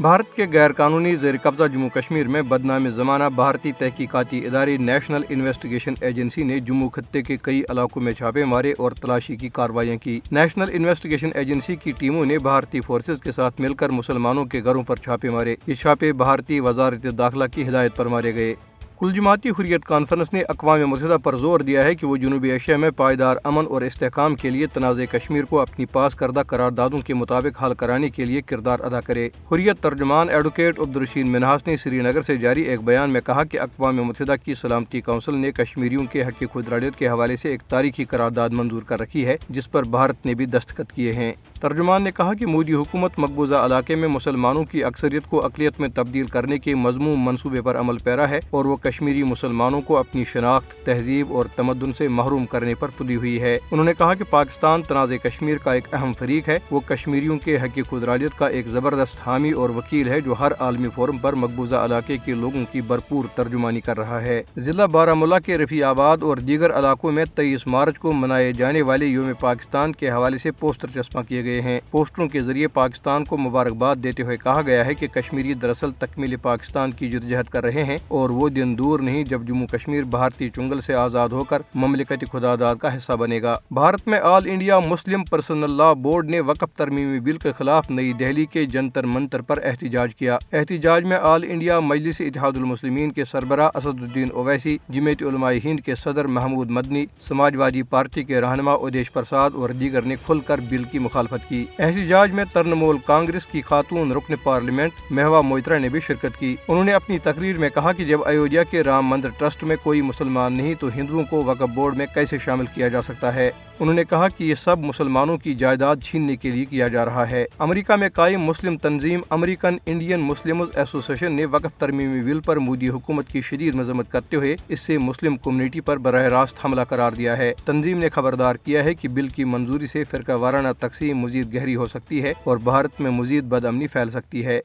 بھارت کے غیر قانونی زیر قبضہ جموں کشمیر میں بدنام زمانہ بھارتی تحقیقاتی ادارے نیشنل انویسٹیگیشن ایجنسی نے جموں خطے کے کئی علاقوں میں چھاپے مارے اور تلاشی کی کارروائیاں کی۔ نیشنل انویسٹیگیشن ایجنسی کی ٹیموں نے بھارتی فورسز کے ساتھ مل کر مسلمانوں کے گھروں پر چھاپے مارے۔ یہ چھاپے بھارتی وزارت داخلہ کی ہدایت پر مارے گئے۔ کل جماعتی حریت کانفرنس نے اقوام متحدہ پر زور دیا ہے کہ وہ جنوبی ایشیا میں پائیدار امن اور استحکام کے لیے تنازع کشمیر کو اپنی پاس کردہ قراردادوں کے مطابق حل کرانے کے لیے کردار ادا کرے۔ حریت ترجمان ایڈوکیٹ عبدالرشید منہاس نے سری نگر سے جاری ایک بیان میں کہا کہ اقوام متحدہ کی سلامتی کونسل نے کشمیریوں کے حق خود ارادیت کے حوالے سے ایک تاریخی قرارداد منظور کر رکھی ہے، جس پر بھارت نے بھی دستخط کیے ہیں۔ ترجمان نے کہا کہ مودی حکومت مقبوضہ علاقے میں مسلمانوں کی اکثریت کو اقلیت میں تبدیل کرنے کے مذموم منصوبے پر عمل پیرا ہے اور وہ کشمیری مسلمانوں کو اپنی شناخت، تہذیب اور تمدن سے محروم کرنے پر تلی ہوئی ہے۔ انہوں نے کہا کہ پاکستان تنازع کشمیر کا ایک اہم فریق ہے، وہ کشمیریوں کے حق خود ارادیت کا ایک زبردست حامی اور وکیل ہے جو ہر عالمی فورم پر مقبوضہ علاقے کے لوگوں کی بھرپور ترجمانی کر رہا ہے۔ ضلع بارہمولہ کے رفیع آباد اور دیگر علاقوں میں 23 مارچ کو منائے جانے والے یوم پاکستان کے حوالے سے پوسٹر چسپاں کیے گئے ہیں۔ پوسٹروں کے ذریعے پاکستان کو مبارکباد دیتے ہوئے کہا گیا ہے کہ کشمیری دراصل تکمیل پاکستان کی جدوجہد کر رہے ہیں اور وہ دن دور نہیں جب جموں کشمیر بھارتی چنگل سے آزاد ہو کر مملکت خداداد کا حصہ بنے گا۔ بھارت میں آل انڈیا مسلم پرسنل لا بورڈ نے وقف ترمیمی بل کے خلاف نئی دہلی کے جنتر منتر پر احتجاج کیا۔ احتجاج میں آل انڈیا مجلس اتحاد المسلمین کے سربراہ اسد الدین اویسی، جمعیت علماء ہند کے صدر محمود مدنی، سماجوادی پارٹی کے رہنما ادیش پرساد اور دیگر نے کھل کر بل کی مخالفت کی۔ احتجاج میں ترنمول کانگریس کی خاتون رکن پارلیمنٹ مہوا موئترا نے بھی شرکت کی۔ انہوں نے اپنی تقریر میں کہا کہ جب ایودھیا کے رام مندر ٹرسٹ میں کوئی مسلمان نہیں تو ہندوؤں کو وقف بورڈ میں کیسے شامل کیا جا سکتا ہے۔ انہوں نے کہا کہ یہ سب مسلمانوں کی جائیداد چھیننے کے لیے کیا جا رہا ہے۔ امریکہ میں قائم مسلم تنظیم امریکن انڈین مسلمز ایسوسی ایشن نے وقف ترمیمی بل پر مودی حکومت کی شدید مذمت کرتے ہوئے اس سے مسلم کمیونٹی پر براہ راست حملہ قرار دیا ہے۔ تنظیم نے خبردار کیا ہے کہ بل کی منظوری سے فرقہ وارانہ تقسیم مزید گہری ہو سکتی ہے اور بھارت میں مزید بد امنی پھیل سکتی ہے۔